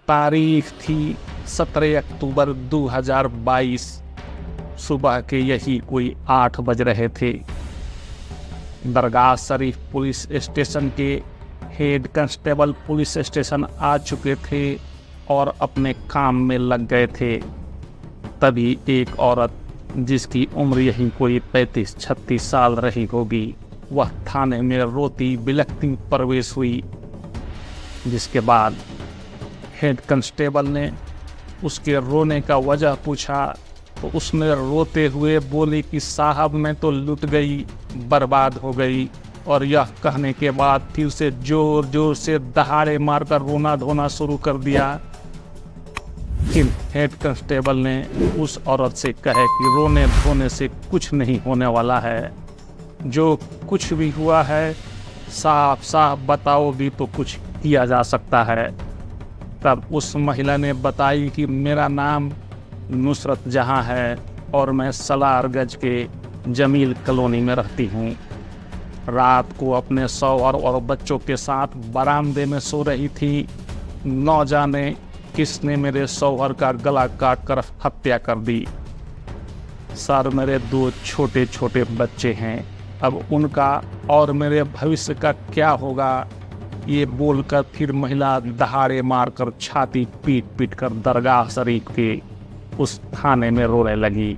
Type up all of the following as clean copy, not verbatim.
तारीख थी 17 अक्टूबर 2022। सुबह के यही कोई 8 बज रहे थे। दरगाह शरीफ पुलिस स्टेशन के हेड कांस्टेबल पुलिस स्टेशन आ चुके थे और अपने काम में लग गए थे। तभी एक औरत, जिसकी उम्र यही कोई 35-36 साल रही होगी, वह थाने में रोती बिलखती प्रवेश हुई। जिसके बाद हेड कांस्टेबल ने उसके रोने का वजह पूछा तो उसने रोते हुए बोली कि साहब मैं तो लुट गई, बर्बाद हो गई। और यह कहने के बाद फिर से जोर जोर से दहाड़े मारकर रोना धोना शुरू कर दिया। फिर हेड कांस्टेबल ने उस औरत से कहे कि रोने धोने से कुछ नहीं होने वाला है, जो कुछ भी हुआ है साफ साफ बताओ भी तो कुछ किया जा सकता है। तब उस महिला ने बताई कि मेरा नाम नुसरत जहां है और मैं सलारगंज के जमील कॉलोनी में रहती हूँ। रात को अपने शौहर और बच्चों के साथ बरामदे में सो रही थी। न जाने किसने मेरे शौहर का गला काट कर हत्या कर दी। सर मेरे 2 छोटे छोटे बच्चे हैं, अब उनका और मेरे भविष्य का क्या होगा, ये बोलकर फिर महिला दहाड़े मारकर छाती पीट पीट कर दरगाह शरीफ के उस थाने में रोने लगी।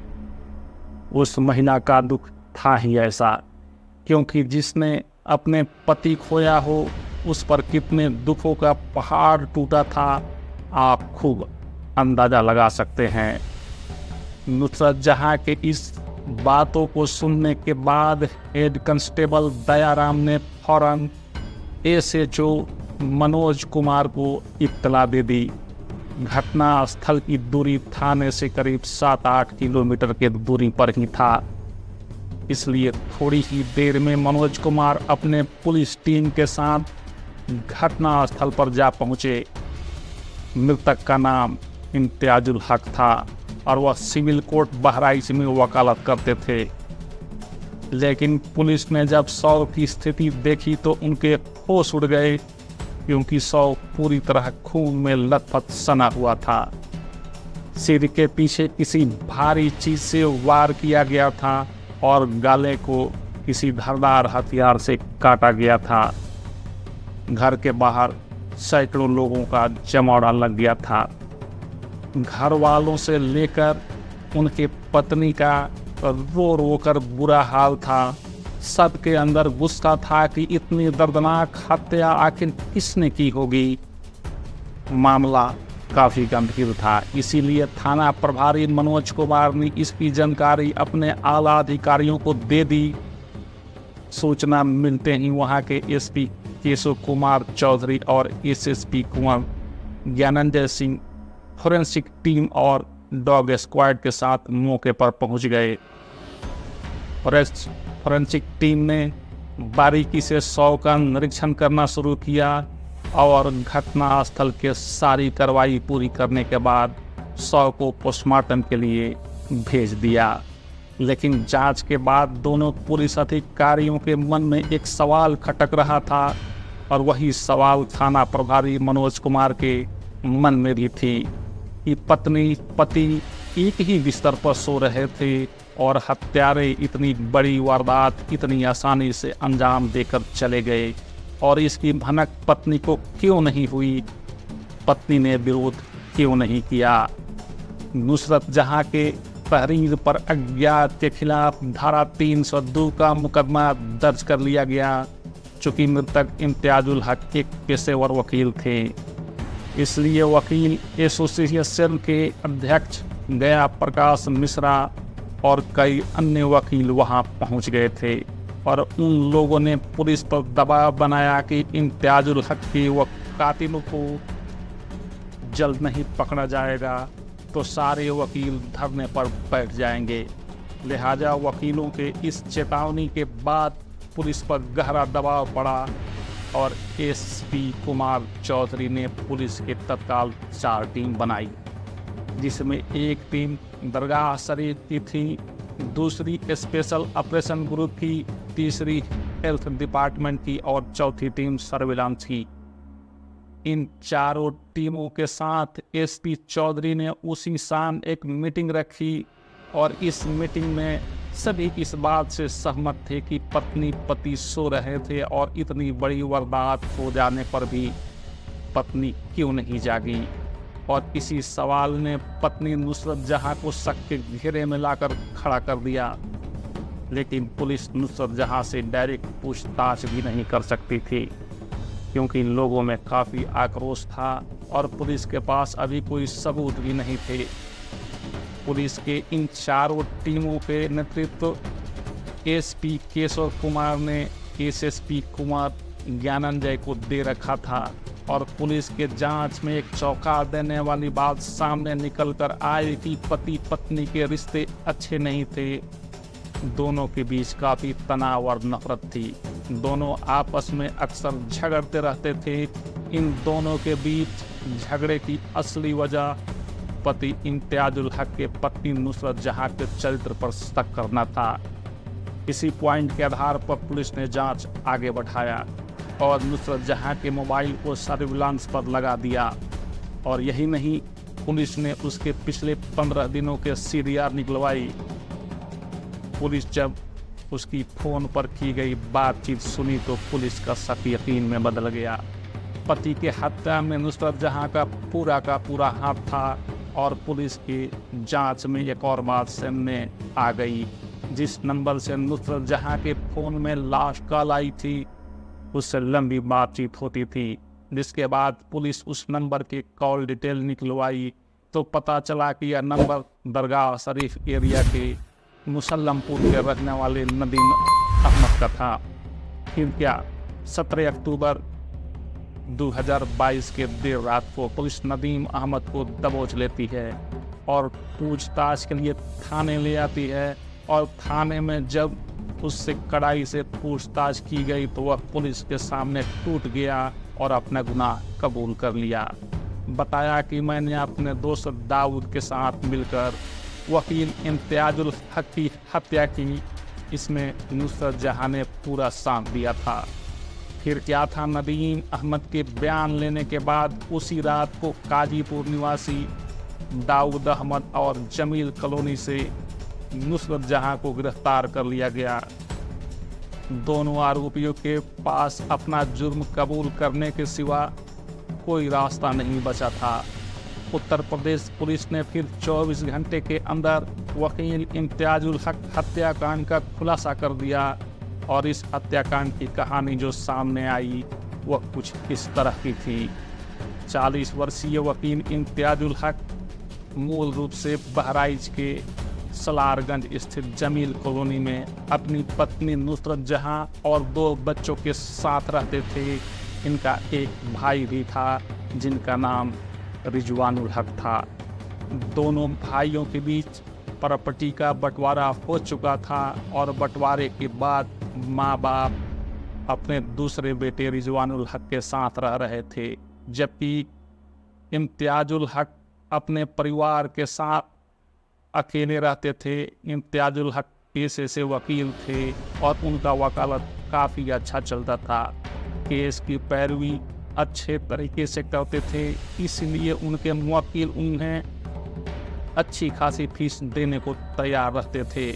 उस महिला का दुख था ही ऐसा, क्योंकि जिसने अपने पति खोया हो उस पर कितने दुखों का पहाड़ टूटा था, आप खूब अंदाजा लगा सकते हैं। नुसरत जहां के इस बातों को सुनने के बाद हेड कांस्टेबल दयाराम ने फौरन एसएचओ मनोज कुमार को इत्तला दे दी। घटना स्थल की दूरी थाने से करीब 7-8 किलोमीटर की दूरी पर ही था, इसलिए थोड़ी ही देर में मनोज कुमार अपने पुलिस टीम के साथ घटना स्थल पर जा पहुंचे। मृतक का नाम इम्तियाजुल हक था और वह सिविल कोर्ट बहराइच में वकालत करते थे। लेकिन पुलिस ने जब शव की स्थिति देखी तो उनके होश उड़ गए, क्योंकि शव पूरी तरह खून में लथपथ सना हुआ था। सिर के पीछे किसी भारी चीज से वार किया गया था और गले को किसी धारदार हथियार से काटा गया था। घर के बाहर सैकड़ों लोगों का जमावड़ा लग गया था। घर वालों से लेकर उनके पत्नी का रो रो कर बुरा हाल था। सबके अंदर गुस्सा था कि इतनी दर्दनाक हत्या आखिर किसने की होगी। मामला काफ़ी गंभीर था, इसीलिए थाना प्रभारी मनोज कुमार ने इसकी जानकारी अपने आला अधिकारियों को दे दी। सूचना मिलते ही वहां के एसपी केशव कुमार चौधरी और एसएसपी कुंवर ज्ञानंजय सिंह फोरेंसिक टीम और डॉग स्क्वाड के साथ मौके पर पहुंच गए। फोरेंसिक टीम ने बारीकी से शव का निरीक्षण करना शुरू किया और घटना स्थल के सारी कार्रवाई पूरी करने के बाद शव को पोस्टमार्टम के लिए भेज दिया। लेकिन जांच के बाद दोनों पुलिस अधिकारियों के मन में एक सवाल खटक रहा था, और वही सवाल थाना प्रभारी मनोज कुमार के मन में भी थी कि पत्नी पति एक ही बिस्तर पर सो रहे थे और हत्यारे इतनी बड़ी वारदात इतनी आसानी से अंजाम देकर चले गए, और इसकी भनक पत्नी को क्यों नहीं हुई, पत्नी ने विरोध क्यों नहीं किया। नुसरत जहां के तहरीर पर अज्ञात के खिलाफ धारा 302 का मुकदमा दर्ज कर लिया गया। चूँकि मृतक इम्तियाजुल हक एक पेशेवर वकील थे, इसलिए वकील एसोसिएशन के अध्यक्ष गया प्रकाश मिश्रा और कई अन्य वकील वहां पहुंच गए थे, और उन लोगों ने पुलिस पर दबाव बनाया कि इम्तियाजुल हक के कातिलों को जल्द नहीं पकड़ा जाएगा तो सारे वकील धरने पर बैठ जाएंगे। लिहाजा वकीलों के इस चेतावनी के बाद पुलिस पर गहरा दबाव पड़ा और एसपी कुमार चौधरी ने पुलिस के तत्काल 4 टीम बनाई, जिसमें एक टीम दरगाह शरीफ की थी, दूसरी स्पेशल ऑपरेशन ग्रुप की, तीसरी हेल्थ डिपार्टमेंट की और चौथी टीम सर्विलांस की। इन चारों टीमों के साथ एसपी चौधरी ने उसी शाम एक मीटिंग रखी और इस मीटिंग में सभी इस बात से सहमत थे कि पत्नी पति सो रहे थे और इतनी बड़ी वारदात हो जाने पर भी पत्नी क्यों नहीं जागी। और इसी सवाल ने पत्नी नुसरत जहां को शक के घेरे में लाकर खड़ा कर दिया। लेकिन पुलिस नुसरत जहां से डायरेक्ट पूछताछ भी नहीं कर सकती थी, क्योंकि लोगों में काफ़ी आक्रोश था और पुलिस के पास अभी कोई सबूत भी नहीं थे। पुलिस के इन चारों टीमों के नेतृत्व एसपी केशव कुमार ने एसएसपी कुमार ज्ञानंजय को दे रखा था और पुलिस के जांच में एक चौंका देने वाली बात सामने निकल कर आई कि पति पत्नी के रिश्ते अच्छे नहीं थे। दोनों के बीच काफ़ी तनाव और नफरत थी। दोनों आपस में अक्सर झगड़ते रहते थे। इन दोनों के बीच झगड़े की असली वजह पति इम्तियाजुल हक के पत्नी नुसरत जहां के चरित्र पर शक करना था। इसी पॉइंट के आधार पर पुलिस ने जांच आगे बढ़ाया और नुसरत जहां के मोबाइल को सर्विलांस पर लगा दिया। और यही नहीं, पुलिस ने उसके पिछले 15 दिनों के सीडीआर निकलवाई। पुलिस जब उसकी फ़ोन पर की गई बातचीत सुनी तो पुलिस का शक यकीन में बदल गया। पति के हत्या में नुसरत जहां का पूरा हाथ था और पुलिस की जांच में एक और बात सामने आ गई। जिस नंबर से नुसरत जहां के फ़ोन में लास्ट कॉल आई थी, उससे लंबी बातचीत होती थी। जिसके बाद पुलिस उस नंबर की कॉल डिटेल निकलवाई तो पता चला कि यह नंबर दरगाह शरीफ एरिया के मुसल्लमपुर के रहने वाले नदीम अहमद का था। फिर क्या, 17 अक्टूबर 2022 के देर रात को पुलिस नदीम अहमद को दबोच लेती है और पूछताछ के लिए थाने ले आती है। और थाने में जब उससे कड़ाई से पूछताछ की गई तो वह पुलिस के सामने टूट गया और अपना गुनाह कबूल कर लिया। बताया कि मैंने अपने दोस्त दाऊद के साथ मिलकर वकील इम्तियाजुल हक की हत्या की। इसमें नुसरत जहां ने पूरा साथ दिया था। फिर क्या था, नदीम अहमद के बयान लेने के बाद उसी रात को काजीपुर निवासी दाऊद अहमद और जमील कॉलोनी से नुसरत जहां को गिरफ्तार कर लिया गया। दोनों आरोपियों के पास अपना जुर्म कबूल करने के सिवा कोई रास्ता नहीं बचा था। उत्तर प्रदेश पुलिस ने फिर 24 घंटे के अंदर वकील इम्तियाजुल हक हत्याकांड का खुलासा कर दिया और इस हत्याकांड की कहानी जो सामने आई वह कुछ इस तरह की थी। 40 वर्षीय वकील इम्तियाजुल हक मूल रूप से बहराइच के सलारगंज स्थित जमील कॉलोनी में अपनी पत्नी नुसरत जहां और 2 बच्चों के साथ रहते थे। इनका एक भाई भी था जिनका नाम रिजवानुल हक था। दोनों भाइयों के बीच प्रॉपर्टी का बंटवारा हो चुका था और बंटवारे के बाद माँ बाप अपने दूसरे बेटे रिजवानुल हक के साथ रह रहे थे, जबकि इम्तियाजुल हक अपने परिवार के साथ अकेले रहते थे। इम्तियाजुल हक पेशे से वकील थे और उनका वकालत काफ़ी अच्छा चलता था। केस की पैरवी अच्छे तरीके से करते थे, इसलिए उनके वकील उन्हें अच्छी खासी फीस देने को तैयार रहते थे।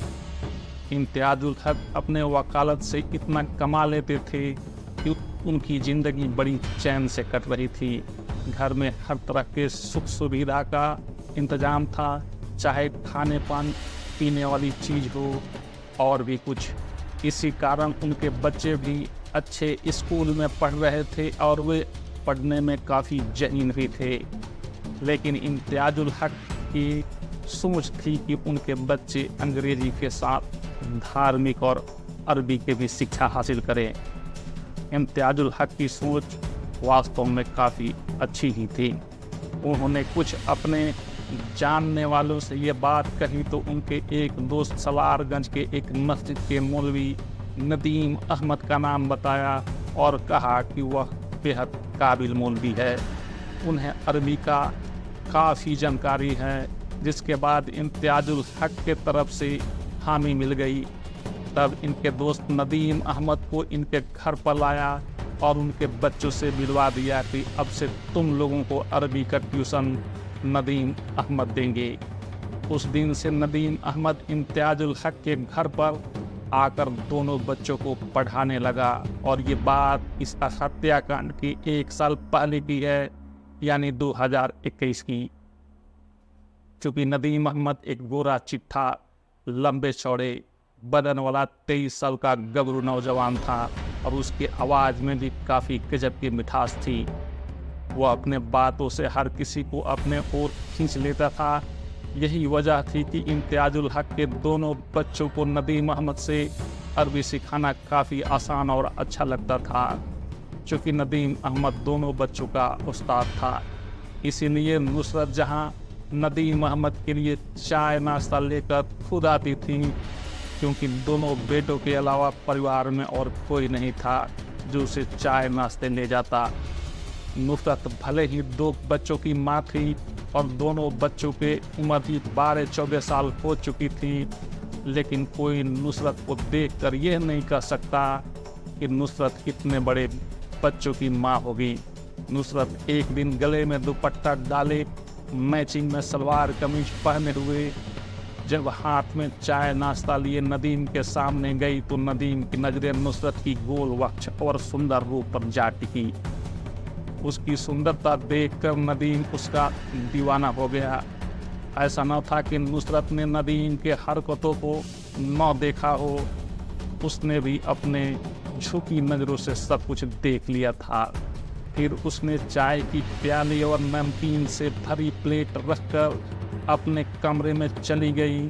इम्तियाजुल हक अपने वकालत से इतना कमा लेते थे कि उनकी ज़िंदगी बड़ी चैन से कट रही थी। घर में हर तरह के सुख सुविधा का इंतज़ाम था, चाहे खाने पान पीने वाली चीज़ हो और भी कुछ। इसी कारण उनके बच्चे भी अच्छे स्कूल में पढ़ रहे थे और वे पढ़ने में काफ़ी ज़हीन भी थे। लेकिन इम्तियाजुल हक की सोच थी कि उनके बच्चे अंग्रेजी के साथ धार्मिक और अरबी के भी शिक्षा हासिल करें। इम्तियाजुल हक की सोच वास्तव में काफ़ी अच्छी ही थी। उन्होंने कुछ अपने जानने वालों से ये बात कही तो उनके एक दोस्त सलारगंज के एक मस्जिद के मौलवी नदीम अहमद का नाम बताया और कहा कि वह बेहद काबिल मौलवी है, उन्हें अरबी का काफ़ी जानकारी है। जिसके बाद इम्तियाजुल हक के तरफ से हामी मिल गई। तब इनके दोस्त नदीम अहमद को इनके घर पर लाया और उनके बच्चों से मिलवा दिया कि अब से तुम लोगों को अरबी का ट्यूशन नदीम अहमद देंगे। उस दिन से नदीम अहमद इम्तियाजुल हक के घर पर आकर दोनों बच्चों को पढ़ाने लगा। और ये बात इस हत्याकांड की 1 साल पहले की है, यानी 2021 की। चूँकि नदीम अहमद एक गोरा चिट्ठा, लंबे चौड़े बदन वाला 23 साल का गबरू नौजवान था और उसकी आवाज़ में भी काफ़ी गजब की मिठास थी। वह अपने बातों से हर किसी को अपने ओर खींच लेता था। यही वजह थी कि इम्तियाजुल हक के दोनों बच्चों को नदीम अहमद से अरबी सिखाना काफ़ी आसान और अच्छा लगता था। चूँकि नदीम अहमद दोनों बच्चों का उस्ताद था, इसीलिए नुसरत जहां नदीम अहमद के लिए चाय नाश्ता लेकर खुद आती थी, क्योंकि दोनों बेटों के अलावा परिवार में और कोई नहीं था जो उसे चाय नाश्ते ले जाता। नुसरत भले ही 2 बच्चों की माँ थी और दोनों बच्चों के उम्र भी 12-14 साल हो चुकी थी, लेकिन कोई नुसरत को देखकर यह नहीं कह सकता कि नुसरत इतने बड़े बच्चों की माँ होगी। नुसरत एक दिन गले में दुपट्टा डाले, मैचिंग में सलवार कमीज पहने हुए जब हाथ में चाय नाश्ता लिए नदीम के सामने गई, तो नदीम की नजरें नुसरत की गोल वक्ष और सुंदर रूप पर जा टिकी। उसकी सुंदरता देखकर नदीम उसका दीवाना हो गया। ऐसा न था कि नुसरत ने नदीम के हरकतों को न देखा हो, उसने भी अपने झुकी नज़रों से सब कुछ देख लिया था। फिर उसने चाय की प्याली और नमकीन से भरी प्लेट रखकर अपने कमरे में चली गई।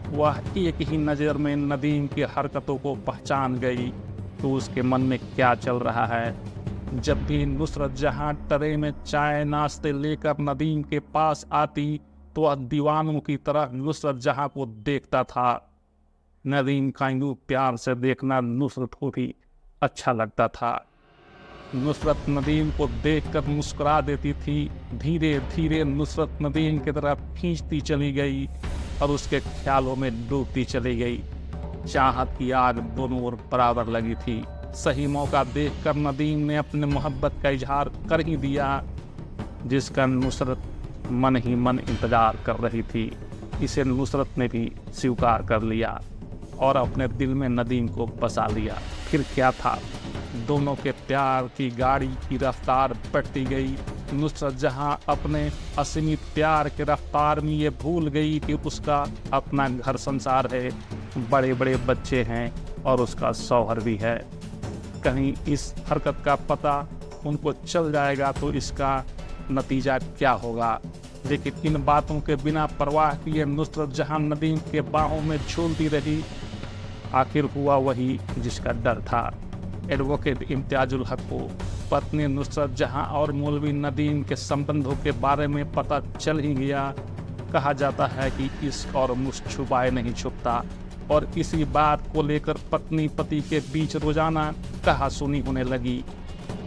वह एक ही नज़र में नदीम की हरकतों को पहचान गई तो उसके मन में क्या चल रहा है। जब भी नुसरत जहां ट्रे में चाय नाश्ते लेकर नदीम के पास आती तो वह दीवानों की तरह नुसरत जहां को देखता था। नदीम का यूं प्यार से देखना नुसरत को भी अच्छा लगता था। नुसरत नदीम को देखकर मुस्कुरा देती थी। धीरे धीरे नुसरत नदीम की तरफ खींचती चली गई और उसके ख्यालों में डूबती चली गई। चाहत की आग दोनों ओर बराबर लगी थी। सही मौका देखकर नदीम ने अपने मोहब्बत का इजहार कर ही दिया, जिसका नुसरत मन ही मन इंतजार कर रही थी। इसे नुसरत ने भी स्वीकार कर लिया और अपने दिल में नदीम को बसा लिया। फिर क्या था, दोनों के प्यार की गाड़ी की रफ्तार बढ़ती गई। नुसरत जहां अपने असीमित प्यार के रफ्तार में ये भूल गई कि उसका अपना घर संसार है, बड़े बड़े बच्चे हैं और उसका शौहर भी है। कहीं इस हरकत का पता उनको चल जाएगा तो इसका नतीजा क्या होगा। लेकिन इन बातों के बिना परवाह किए नुसरत जहां नदीम के बाहों में झूलती रही। आखिर हुआ वही जिसका डर था। एडवोकेट इम्तियाजुल हक को पत्नी नुसरत जहां और मौलवी नदीम के संबंधों के बारे में पता चल ही गया। कहा जाता है कि इश्क और मुश्क छुपाए नहीं छुपता, और इसी बात को लेकर पत्नी पति के बीच रोजाना कहासुनी होने लगी।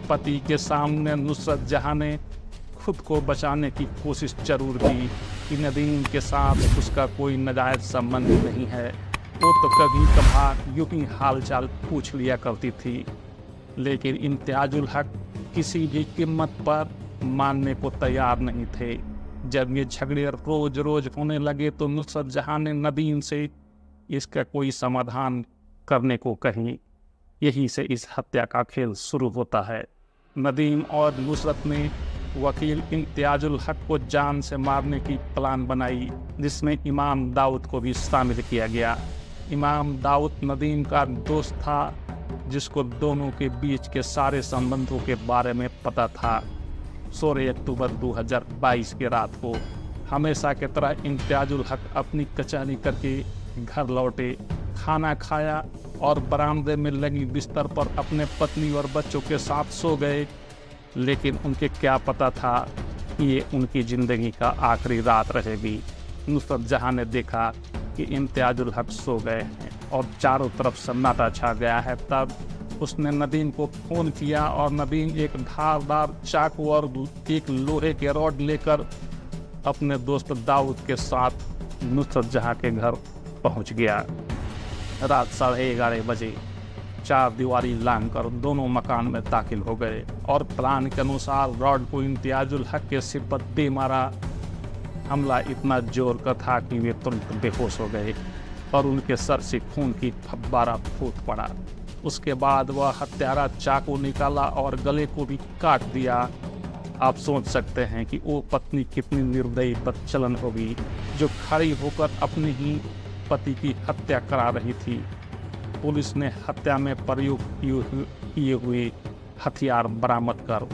पति के सामने नुसरत जहां ने खुद को बचाने की कोशिश जरूर की कि नदीम के साथ उसका कोई नाजायज संबंध नहीं है। वो तो कभी कभार यूं ही हालचाल पूछ लिया करती थी, लेकिन इम्तियाजुल हक किसी भी कीमत पर मानने को तैयार नहीं थे। जब ये झगड़े रोज रोज होने लगे तो नुसरत जहां ने नदीम से इसका कोई समाधान करने को कही। यही से इस हत्या का खेल शुरू होता है। नदीम और नुसरत ने वकील इम्तियाजुल हक को जान से मारने की प्लान बनाई, जिसमें इमाम दाऊद को भी शामिल किया गया। इमाम दाऊद नदीम का दोस्त था, जिसको दोनों के बीच के सारे संबंधों के बारे में पता था। 16 अक्टूबर 2022 की रात को हमेशा की तरह इम्तियाजुल हक अपनी कचहरी करके घर लौटे, खाना खाया और बरामदे में लगी बिस्तर पर अपने पत्नी और बच्चों के साथ सो गए। लेकिन उनके क्या पता था कि ये उनकी ज़िंदगी का आखिरी रात रहेगी। नुसरत जहां ने देखा कि इम्तियाजुल हक सो गए हैं और चारों तरफ सन्नाटा छा गया है, तब उसने नदीम को फ़ोन किया और नदीम एक धारदार चाकू और एक लोहे के रॉड लेकर अपने दोस्त दाऊद के साथ नुसरत जहां के घर पहुंच गया। रात 11:30 बजे चार दीवारी लांघकर दोनों मकान में दाखिल हो गए और प्लान के अनुसार रॉड को इम्तियाजुल हक के सिर पर दे मारा। हमला इतना जोर का था कि वे तुरंत बेहोश हो गए और उनके सर से खून की फव्वारा फूट पड़ा। उसके बाद वह हत्यारा चाकू निकाला और गले को भी काट दिया। आप सोच सकते हैं कि वो पत्नी कितनी निर्दयी बदचलन होगी जो खड़ी होकर अपने ही पति की हत्या करा रही थी। पुलिस ने हत्या में प्रयोग किए हुए हथियार बरामद कर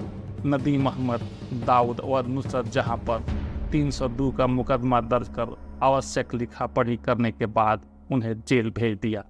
नदीम अहमद, दाऊद और नुसरत जहां पर 302 का मुकदमा दर्ज कर आवश्यक लिखा पढ़ी करने के बाद उन्हें जेल भेज दिया।